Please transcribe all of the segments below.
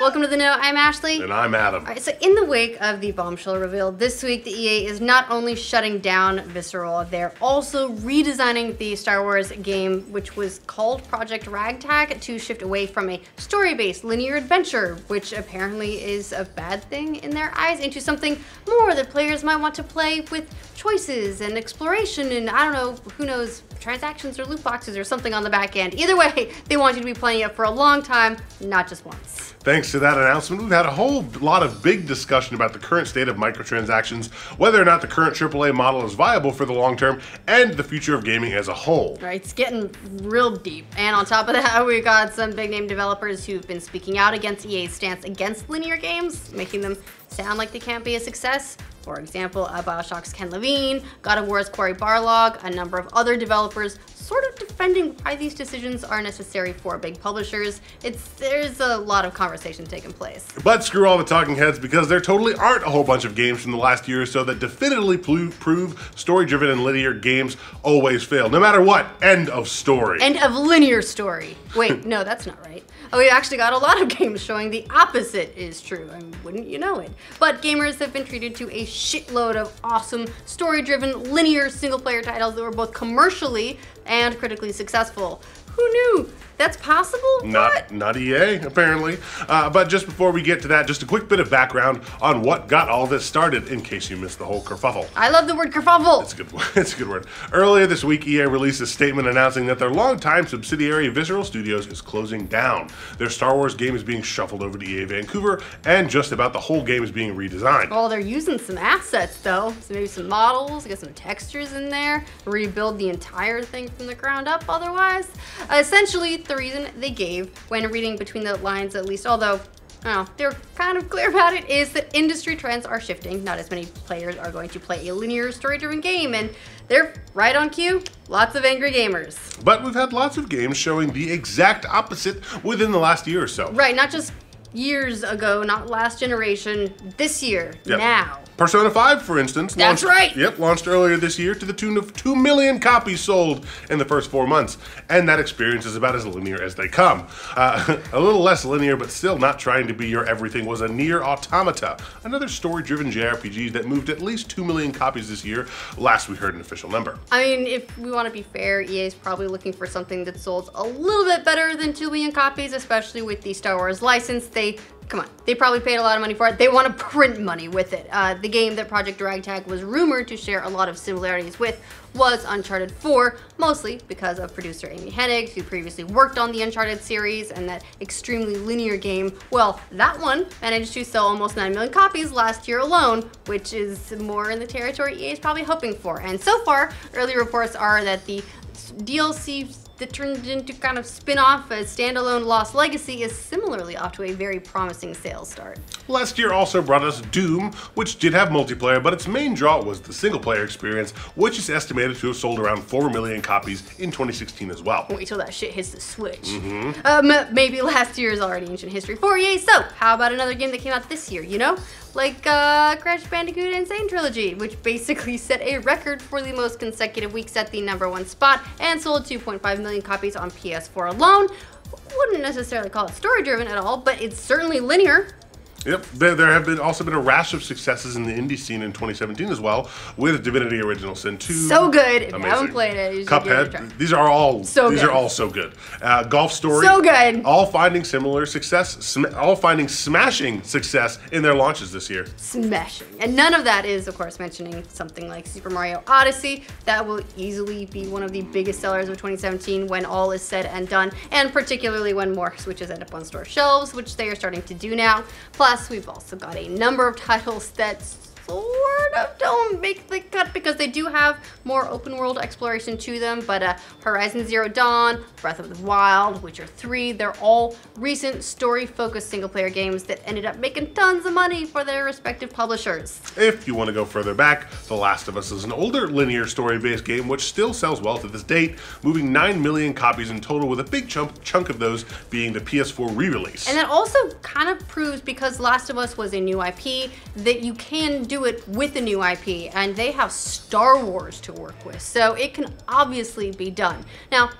Welcome to the Know. I'm Ashley. And I'm Adam. All right, so in the wake of the bombshell reveal this week, the EA is not only shutting down Visceral, they're also redesigning the Star Wars game, which was called Project Ragtag, to shift away from a story-based linear adventure, which apparently is a bad thing in their eyes, into something more that players might want to play with choices and exploration and, I don't know, who knows, transactions or loot boxes or something on the back end. Either way, they want you to be playing it for a long time, not just once. Thanks to that announcement, we've had a whole lot of big discussion about the current state of microtransactions, whether or not the current AAA model is viable for the long term, and the future of gaming as a whole. Right, it's getting real deep. And on top of that, we got some big name developers who've been speaking out against EA's stance against linear games, making them sound like they can't be a success. For example, BioShock's Ken Levine, God of War's Cory Barlog, a number of other developers sort of defending why these decisions are necessary for big publishers. There's a lot of conversation taking place. But screw all the talking heads, because there totally aren't a whole bunch of games from the last year or so that definitively prove story-driven and linear games always fail. No matter what, end of story. End of linear story. Wait, no, that's not right. Oh, we actually got a lot of games showing the opposite is true, and wouldn't you know it? But gamers have been treated to a shitload of awesome, story-driven, linear single-player titles that were both commercially and critically successful. Who knew? That's possible? Not EA, apparently. But just before we get to that, just a quick bit of background on what got all this started, in case you missed the whole kerfuffle. I love the word kerfuffle. It's a good word. It's a good word. Earlier this week, EA released a statement announcing that their longtime subsidiary Visceral Studios is closing down. Their Star Wars game is being shuffled over to EA Vancouver, and just about the whole game is being redesigned. Well, they're using some assets, though. So maybe some models, get some textures in there, rebuild the entire thing from the ground up otherwise. Essentially, the reason they gave, when reading between the lines at least, although they're kind of clear about it, is that industry trends are shifting. Not as many players are going to play a linear story-driven game, and they're right on cue. Lots of angry gamers. But we've had lots of games showing the exact opposite within the last year or so. Right, not just years ago, not last generation, this year, now. Persona 5, for instance. That's right! Yep, launched earlier this year to the tune of 2 million copies sold in the first 4 months. And that experience is about as linear as they come. A little less linear, but still not trying to be your everything, was a Nier Automata, another story-driven JRPG that moved at least 2 million copies this year, last we heard an official number. I mean, if we want to be fair, EA is probably looking for something that sold a little bit better than 2 million copies, especially with the Star Wars license. Come on, they probably paid a lot of money for it. They want to print money with it. The game that Project Ragtag was rumored to share a lot of similarities with was Uncharted 4, mostly because of producer Amy Hennig, who previously worked on the Uncharted series and that extremely linear game. Well, that one managed to sell almost 9 million copies last year alone, which is more in the territory EA is probably hoping for. And so far, early reports are that the DLC that turned into kind of spin-off as standalone Lost Legacy is similarly off to a very promising sales start. Last year also brought us Doom, which did have multiplayer, but its main draw was the single-player experience, which is estimated to have sold around 4 million copies in 2016 as well. Wait till that shit hits the Switch. Maybe last year is already ancient history for EA, so how about another game that came out this year, you know? Like Crash Bandicoot Insane Trilogy, which basically set a record for the most consecutive weeks at the #1 spot and sold 2.5 million copies on PS4 alone. Wouldn't necessarily call it story-driven at all, but it's certainly linear. Yep, there have also been a rash of successes in the indie scene in 2017 as well, with Divinity Original Sin 2. So good. If you haven't played it, you should give it a try. Cuphead. These are all so good. Golf Story. So good. All finding similar success, all finding smashing success in their launches this year. Smashing. And none of that is, of course, mentioning something like Super Mario Odyssey. That will easily be one of the biggest sellers of 2017 when all is said and done, and particularly when more Switches end up on store shelves, which they are starting to do now. Plus, we've also got a number of titles that sort of don't make the cut because they do have more open world exploration to them, but Horizon Zero Dawn, Breath of the Wild, Witcher 3, they're all recent story-focused single-player games that ended up making tons of money for their respective publishers. If you want to go further back, The Last of Us is an older linear story-based game which still sells well to this date, moving 9 million copies in total, with a big chunk of those being the PS4 re-release. And that also kind of proves, because Last of Us was a new IP, that you can do it with a new IP, and they have Star Wars to work with, so it can obviously be done. Now,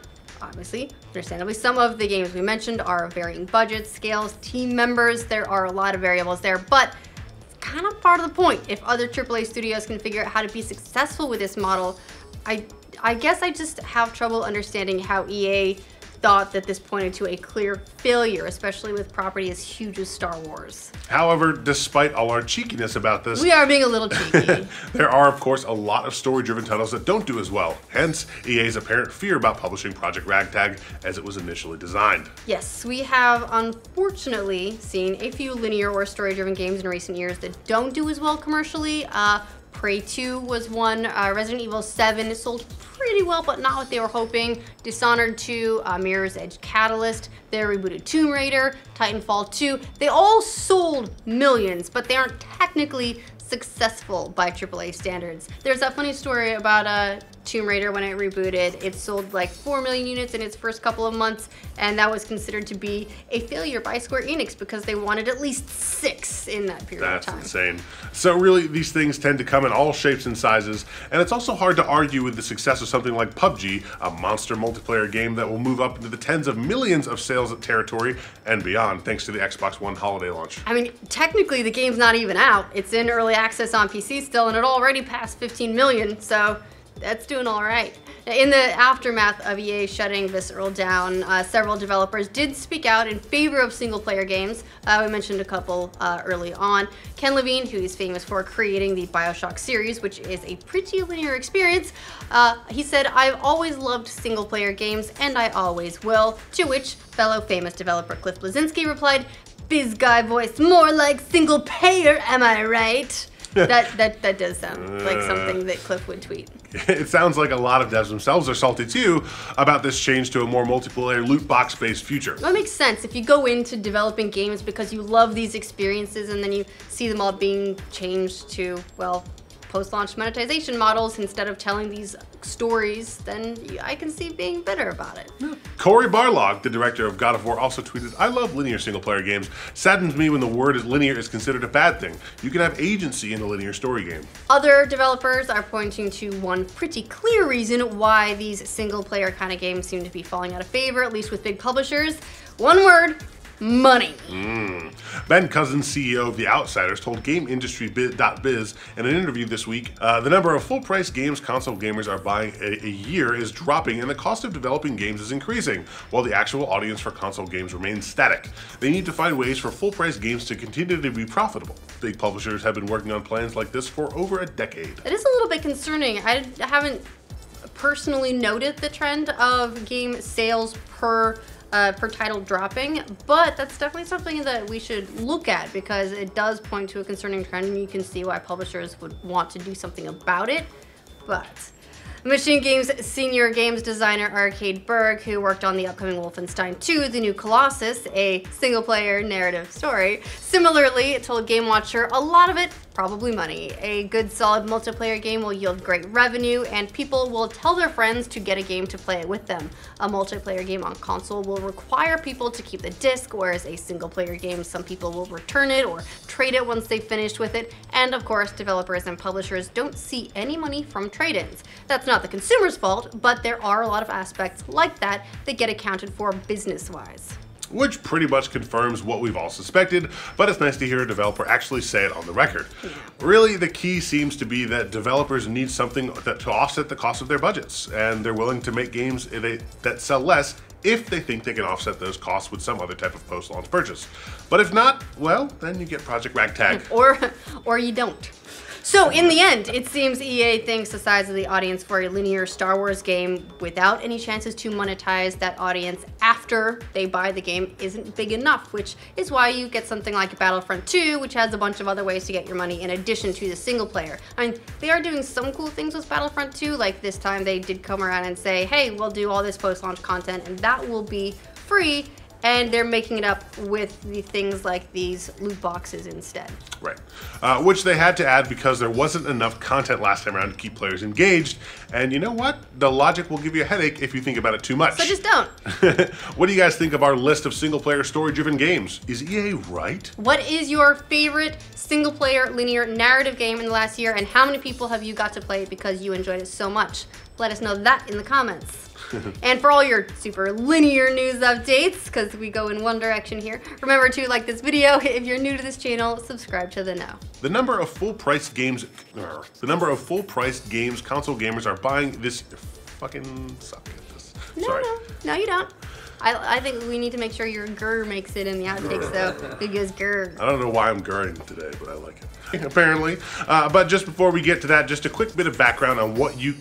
obviously, Understandably, some of the games we mentioned are varying budgets, scales, team members. There are a lot of variables there, but it's kind of part of the point. If other AAA studios can figure out how to be successful with this model, I guess I just have trouble understanding how EA thought that this pointed to a clear failure, especially with property as huge as Star Wars. However, despite all our cheekiness about this, We are being a little cheeky. there are, of course, a lot of story-driven titles that don't do as well. Hence, EA's apparent fear about publishing Project Ragtag as it was initially designed. Yes, we have unfortunately seen a few linear or story-driven games in recent years that don't do as well commercially. Prey 2 was one. Resident Evil 7 sold pretty well, but not what they were hoping. Dishonored 2, Mirror's Edge Catalyst, their rebooted Tomb Raider, Titanfall 2. They all sold millions, but they aren't technically successful by AAA standards. There's that funny story about Tomb Raider when it rebooted. It sold like 4 million units in its first couple of months, and that was considered to be a failure by Square Enix because they wanted at least 6 in that period of time. That's insane. So really, these things tend to come in all shapes and sizes, and it's also hard to argue with the success of something like PUBG, a monster multiplayer game that will move up into the tens of millions of sales territory and beyond thanks to the Xbox One holiday launch. I mean, technically the game's not even out. It's in early access on PC still, and it already passed 15 million, so that's doing all right. In the aftermath of EA shutting Visceral down, several developers did speak out in favor of single-player games. We mentioned a couple early on. Ken Levine, who is famous for creating the BioShock series, which is a pretty linear experience, he said, "I've always loved single-player games, and I always will," to which fellow famous developer Cliff Bleszinski replied, "Biz guy voice, more like single-payer, am I right?" That does sound like something that Cliff would tweet. It sounds like a lot of devs themselves are salty too about this change to a more multiplayer loot box based future. That makes sense. If you go into developing games because you love these experiences and then you see them all being changed to, well, post-launch monetization models instead of telling these stories, then I can see being bitter about it. Yeah. Cory Barlog, the director of God of War, also tweeted, "I love linear single-player games. Saddens me when the word is linear is considered a bad thing. You can have agency in a linear story game." Other developers are pointing to one pretty clear reason why these single-player kind of games seem to be falling out of favor, at least with big publishers. One word: money. Ben Cousins, CEO of The Outsiders, told GameIndustry.biz in an interview this week, the number of full-price games console gamers are buying a year is dropping and the cost of developing games is increasing, while the actual audience for console games remains static. They need to find ways for full-price games to continue to be profitable. Big publishers have been working on plans like this for over a decade. It is a little bit concerning. I haven't personally noted the trend of game sales per title dropping, but that's definitely something that we should look at because it does point to a concerning trend and you can see why publishers would want to do something about it. But Machine Games senior games designer Arcade Berg, who worked on the upcoming Wolfenstein 2, The New Colossus, a single-player narrative story, similarly told Game Watcher a lot of it probably money. A good solid multiplayer game will yield great revenue and people will tell their friends to get a game to play it with them. A multiplayer game on console will require people to keep the disc, whereas a single player game, some people will return it or trade it once they've finished with it. And of course, developers and publishers don't see any money from trade-ins. That's not the consumer's fault, but there are a lot of aspects like that that get accounted for business-wise. Which pretty much confirms what we've all suspected, but it's nice to hear a developer actually say it on the record. Really, the key seems to be that developers need something to offset the cost of their budgets, and they're willing to make games that sell less if they think they can offset those costs with some other type of post-launch purchase. But if not, well, then you get Project Ragtag. Or you don't. So in the end, it seems EA thinks the size of the audience for a linear Star Wars game without any chances to monetize that audience after they buy the game isn't big enough, which is why you get something like Battlefront 2, which has a bunch of other ways to get your money in addition to the single player. I mean, they are doing some cool things with Battlefront 2, like this time they did come around and say, hey, we'll do all this post-launch content and that will be free. And they're making it up with the things like these loot boxes instead. Right. Which they had to add because there wasn't enough content last time around to keep players engaged. And you know what? The logic will give you a headache if you think about it too much. So just don't. What do you guys think of our list of single-player story-driven games? Is EA right? What is your favorite single-player linear narrative game in the last year, and how many people have you got to play it because you enjoyed it so much? Let us know that in the comments. And for all your super linear news updates, because we go in one direction here, remember to like this video. If you're new to this channel, subscribe to the know. The number of full-priced games console gamers are buying this fucking suck at this. Sorry. No, you don't. I think we need to make sure your grr makes it in the outtakes, though, because grr. I don't know why I'm grrring today, but I like it. Apparently. But just before we get to that, just a quick bit of background on what you...